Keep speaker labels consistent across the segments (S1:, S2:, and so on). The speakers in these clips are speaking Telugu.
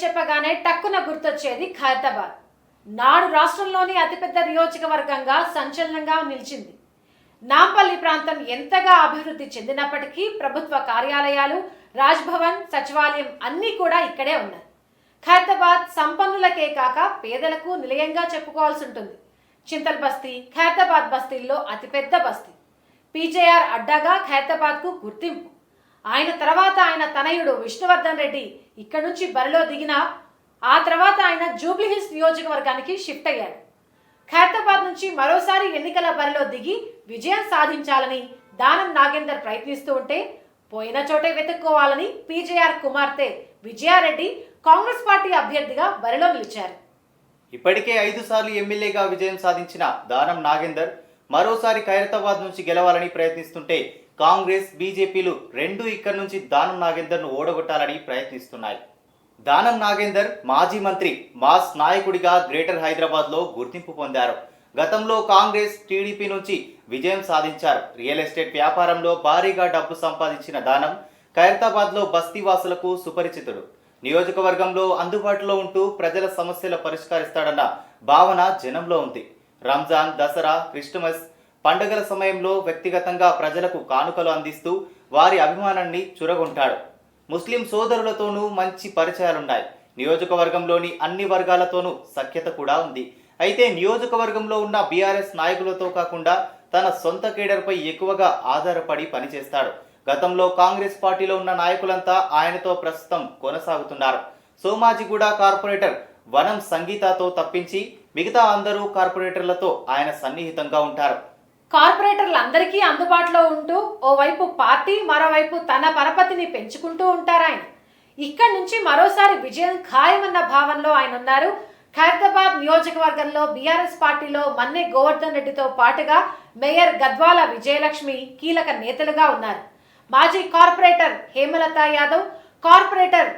S1: చెప్పగానే టక్కున గుర్తొచ్చేది ఖైరతాబాద్. నాడు రాష్ట్రంలోని అతిపెద్ద నియోజకవర్గంగా సంచలనంగా నిలిచింది. నాంపల్లి ప్రాంతం ఎంతగా అభివృద్ధి చెందినప్పటికీ ప్రభుత్వ కార్యాలయాలు, రాజ్భవన్, సచివాలయం అన్నీ కూడా ఇక్కడే ఉన్నాయి. ఖైరతాబాద్ సంపన్నులకే కాక పేదలకు నిలయంగా చెప్పుకోవాల్సి ఉంటుంది. చింతల్ బస్తీ ఖైరతాబాద్ బస్తీల్లో అతిపెద్ద బస్తీ. పీజేఆర్ అడ్డాగా ఖైరతాబాద్కు గుర్తింపు. ఆయన తర్వాత ఆయన తనయుడు విష్ణువర్ధన్ రెడ్డి ఇక్కడి నుంచి బరిలో దిగినా ఆ తర్వాత ఆయన జూబ్లీహిల్స్ నియోజకవర్గానికి షిఫ్ట్ అయ్యాడు. ఖైరతాబాద్ నుంచి మరోసారి ఎన్నికల బరిలో దిగి విజయం సాధించాలని దానం నాగేందర్ ప్రయత్నిస్తూ ఉంటే పోయిన చోటే వెతుక్కోవాలని పీజేఆర్ కుమార్తె విజయారెడ్డి కాంగ్రెస్ పార్టీ అభ్యర్థిగా బరిలో నిలిచారు.
S2: ఇప్పటికే 5 సార్లు ఎమ్మెల్యేగా విజయం సాధించిన దానం నాగేందర్ మరోసారి ఖైరతాబాద్ నుంచి గెలవాలని ప్రయత్నిస్తుంటే కాంగ్రెస్, బీజేపీలు రెండూ ఇక్కడి నుంచి దానం నాగేందర్ను ఓడగొట్టాలని ప్రయత్నిస్తున్నాయి. దానం నాగేందర్ మాజీ మంత్రి, మాస్ నాయకుడిగా గ్రేటర్ హైదరాబాద్లో గుర్తింపు పొందారు. గతంలో కాంగ్రెస్, టీడీపీ నుంచి విజయం సాధించారు. రియల్ ఎస్టేట్ వ్యాపారంలో భారీగా డబ్బు సంపాదించిన దానం ఖైరతాబాద్లో బస్తీవాసులకు సుపరిచితుడు. నియోజకవర్గంలో అందుబాటులో ఉంటూ ప్రజల సమస్యలు పరిష్కరిస్తాడన్న భావన జనంలో ఉంది. రంజాన్, దసరా, క్రిస్టమస్ పండుగల సమయంలో వ్యక్తిగతంగా ప్రజలకు కానుకలు అందిస్తూ వారి అభిమానాన్ని చురగొంటాడు. ముస్లిం సోదరులతోనూ మంచి పరిచయాలున్నాయి. నియోజకవర్గంలోని అన్ని వర్గాలతోనూ సఖ్యత కూడా ఉంది. అయితే నియోజకవర్గంలో ఉన్న బీఆర్ఎస్ నాయకులతో కాకుండా తన సొంత కేడర్పై ఎక్కువగా ఆధారపడి పనిచేస్తాడు. గతంలో కాంగ్రెస్ పార్టీలో ఉన్న నాయకులంతా ఆయనతో ప్రస్తుతం కొనసాగుతున్నారు. సోమాజిగూడ కార్పొరేటర్ వనం సంగీతతో తప్పించి మిగతా అందరూ కార్పొరేటర్లతో ఆయన సన్నిహితంగా ఉంటారు.
S1: కార్పొరేటర్లందరికీ అందుబాటులో ఉంటూ ఓవైపు పార్టీ, మరోవైపు తన పరపతిని పెంచుకుంటూ ఉంటారు ఆయన. ఇక్కడి నుంచి మరోసారి విజయం ఖాయమన్న భావనలో ఆయన ఉన్నారు. ఖైరతాబాద్ నియోజకవర్గంలో బీఆర్ఎస్ పార్టీలో మన్నె గోవర్ధన్ రెడ్డితో పాటుగా మేయర్ గద్వాల విజయలక్ష్మి కీలక నేతలుగా ఉన్నారు. మాజీ corporator Hemalatha Yadav, corporator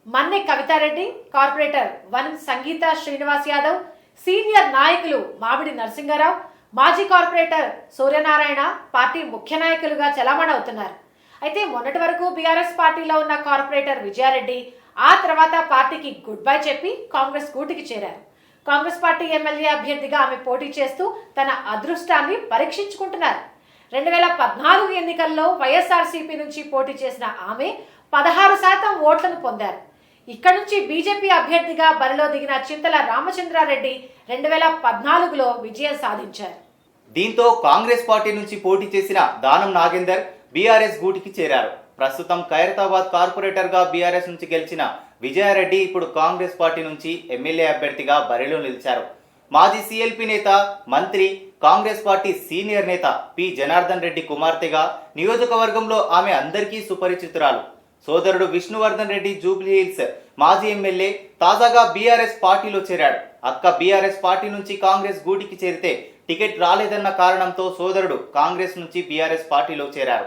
S1: Manne Kavitha Reddy, corporator వనం సంగీత శ్రీనివాస్ యాదవ్, సీనియర్ నాయకులు మామిడి నరసింగారావు, మాజీ కార్పొరేటర్ సూర్యనారాయణ పార్టీ ముఖ్య నాయకులుగా చలామణవుతున్నారు. అయితే మొన్నటి వరకు బీఆర్ఎస్ పార్టీలో ఉన్న కార్పొరేటర్ విజయారెడ్డి ఆ తర్వాత పార్టీకి గుడ్ బై చెప్పి కాంగ్రెస్ గూటికి చేరారు. కాంగ్రెస్ పార్టీ ఎమ్మెల్యే అభ్యర్థిగా ఆమె పోటీ చేస్తూ తన అదృష్టాన్ని పరీక్షించుకుంటున్నారు. 2014 ఎన్నికల్లో వైఎస్ఆర్సీపీ నుంచి పోటీ చేసిన ఆమె 16% ఓట్లను పొందారు. ఇక్కడి నుంచి బీజేపీ అభ్యర్థిగా బరిలో దిగిన చింతల రామచంద్రారెడ్డి 2014లో విజయం సాధించారు.
S2: దీంతో కాంగ్రెస్ పార్టీ నుంచి పోటీ చేసిన దానం నాగేందర్ బీఆర్ఎస్ గూటికి చేరారు. ప్రస్తుతం ఖైరతాబాద్ కార్పొరేటర్ గా బీఆర్ఎస్ నుంచి గెలిచిన విజయారెడ్డి ఇప్పుడు కాంగ్రెస్ పార్టీ నుంచి ఎమ్మెల్యే అభ్యర్థిగా బరిలో నిలిచారు. మాజీ సీఎల్పీ నేత, మంత్రి, కాంగ్రెస్ పార్టీ సీనియర్ నేత పి జనార్దన్ రెడ్డి కుమార్తెగా నియోజకవర్గంలో ఆమె అందరికీ సుపరిచితురాలు. సోదరుడు విష్ణువర్ధన్ రెడ్డి జూబ్లీహిల్స్ మాజీ ఎమ్మెల్యే, తాజాగా బీఆర్ఎస్ పార్టీలో చేరాడు. అక్క బీఆర్ఎస్ పార్టీ నుంచి కాంగ్రెస్ గూటికి చేరితే టికెట్ రాలేదన్న కారణంతో సోదరుడు కాంగ్రెస్ నుంచి బీఆర్ఎస్ పార్టీలో చేరారు.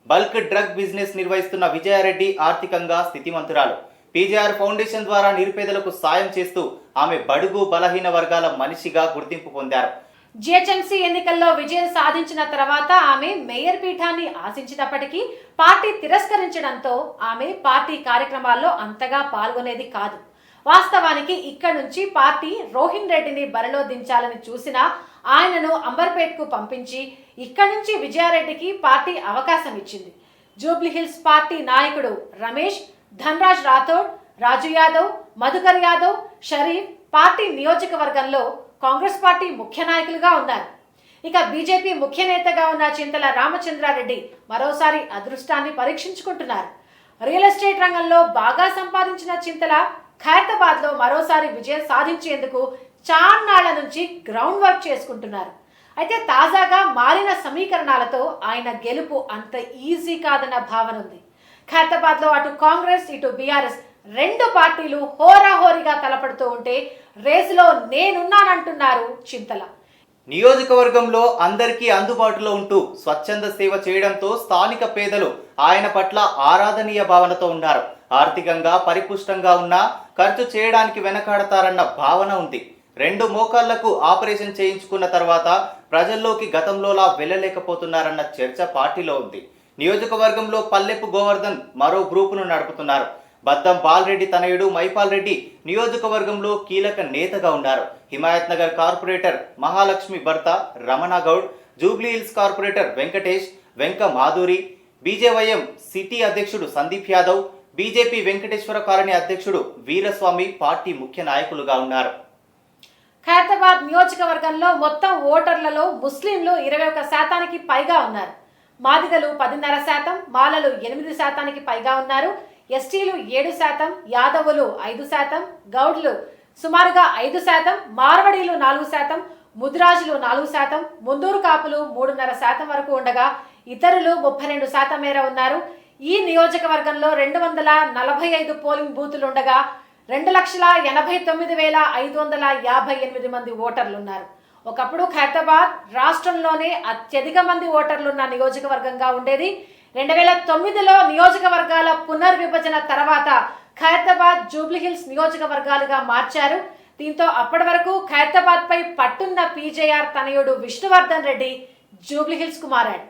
S2: బల్క్ డ్రగ్ బిజినెస్ నిర్వహిస్తున్న విజయారెడ్డి ఆర్థికంగా స్థితిమంతురాలు. పీజేఆర్ ఫౌండేషన్ ద్వారా నిరుపేదలకు సాయం చేస్తూ ఆమె బడుగు బలహీన వర్గాల మనిషిగా గుర్తింపు పొందారు.
S1: జిహెచ్ఎంసీ ఎన్నికల్లో విజయం సాధించిన తర్వాత ఆమె మేయర్ పీఠాన్ని ఆశించినప్పటికీ పార్టీ తిరస్కరించడంతో ఆమె పార్టీ కార్యక్రమాల్లో అంతగా పాల్గొనేది కాదు. వాస్తవానికి ఇక్కడి నుంచి పార్టీ రోహిన్ రెడ్డిని బరిలో దించాలని చూసినా ఆయనను అంబర్పేట్కు పంపించి ఇక్కడి నుంచి విజయారెడ్డికి పార్టీ అవకాశం ఇచ్చింది. జూబ్లీహిల్స్ పార్టీ నాయకుడు రమేష్, ధన్రాజ్ రాథోడ్, రాజు యాదవ్, మధుకర్ యాదవ్, షరీఫ్ పార్టీ నియోజకవర్గంలో కాంగ్రెస్ పార్టీ ముఖ్య నాయకులుగా ఉన్నారు. ఇక బీజేపీ ముఖ్య నేతగా ఉన్న చింతల రామచంద్రారెడ్డి మరోసారి అదృష్టాన్ని పరీక్షించుకుంటున్నారు. రియల్ ఎస్టేట్ రంగంలో బాగా సంపాదించిన చింతల ఖైరతాబాద్ లో మరోసారి విజయం సాధించేందుకు చాన్నాళ్ల నుంచి గ్రౌండ్ వర్క్ చేసుకుంటున్నారు. అయితే తాజాగా మారిన సమీకరణాలతో ఆయన గెలుపు అంత ఈజీ కాదన్న భావన ఉంది. ఖైరతాబాద్ లో అటు కాంగ్రెస్, ఇటు బీఆర్ఎస్ రెండు పార్టీలు హోరాహోరీగా తలపడుతూ ఉంటే రేసులో నేనున్నానంటున్నారు చింతల.
S2: నియోజకవర్గంలో అందరికీ అందుబాటులో ఉంటూ స్వచ్ఛంద సేవ చేయడంతో స్థానిక పేదలు ఆయన పట్ల ఆరాధనీయ భావనతో ఉన్నారు. ఆర్థికంగా పరిపుష్టంగా ఉన్నా ఖర్చు చేయడానికి వెనకాడతారన్న భావన ఉంది. 2 మోకాళ్లకు ఆపరేషన్ చేయించుకున్న తర్వాత ప్రజల్లోకి గతంలోలా వెళ్ళలేకపోతున్నారన్న చర్చ పార్టీలో ఉంది. నియోజకవర్గంలో పల్లెపు గోవర్ధన్ మరో గ్రూపును నడుపుతున్నారు. బద్దం బాలరెడ్డి తనయుడు మైపాల్ రెడ్డి నియోజకవర్గంలో కీలక నేతగా ఉన్నారు. హిమాయత్ నగర్ కార్పొరేటర్ మహాలక్ష్మి భర్త Ramana Goud, Jubilee hills corporator Venkatesh, వెంక మాధురి, బీజేవైఎం సిటీ అధ్యక్షుడు సందీప్ యాదవ్, బీజేపీ వెంకటేశ్వర కాలనీ అధ్యక్షుడు వీరస్వామి పార్టీ ముఖ్య నాయకులుగా ఉన్నారు.
S1: ఖైరతాబాద్ నియోజకవర్గంలో మొత్తం ఓటర్లలో ముస్లింలు 21% పైగా ఉన్నారు. మాదిగలు 10.5%, మాలలు 8% పైగా ఉన్నారు. ఎస్టీలు 7%, యాదవులు 5%, గౌడ్లు సుమారుగా 5%, మార్వడీలు 4%, ముదిరాజులు 4%, ముందూరు కాపులు 3.5% వరకు ఉండగా ఇతరులు 32% మేర ఉన్నారు. ఈ నియోజకవర్గంలో 245 పోలింగ్ బూతులు ఉండగా 2,89,558 మంది ఓటర్లు ఉన్నారు. ఒకప్పుడు ఖైరతాబాద్ రాష్ట్రంలోనే అత్యధిక మంది ఓటర్లున్న నియోజకవర్గంగా ఉండేది. 2009లో నియోజకవర్గాల పునర్విభజన తర్వాత ఖైరతాబాద్, జూబ్లీ హిల్స్ నియోజకవర్గాలుగా మార్చారు. దీంతో అప్పటి వరకు ఖైరతాబాద్ పై పట్టున్న పీజేఆర్ తనయుడు విష్ణువర్ధన్ రెడ్డి జూబ్లీ హిల్స్ కు మారాడు.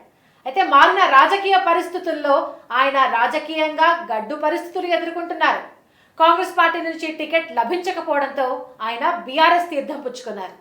S1: అయితే మారిన రాజకీయ పరిస్థితుల్లో ఆయన రాజకీయంగా గడ్డు పరిస్థితులు ఎదుర్కొంటున్నారు. కాంగ్రెస్ పార్టీ నుంచి టికెట్ లభించకపోవడంతో ఆయన బీఆర్ఎస్ తీర్థం పుచ్చుకున్నారు.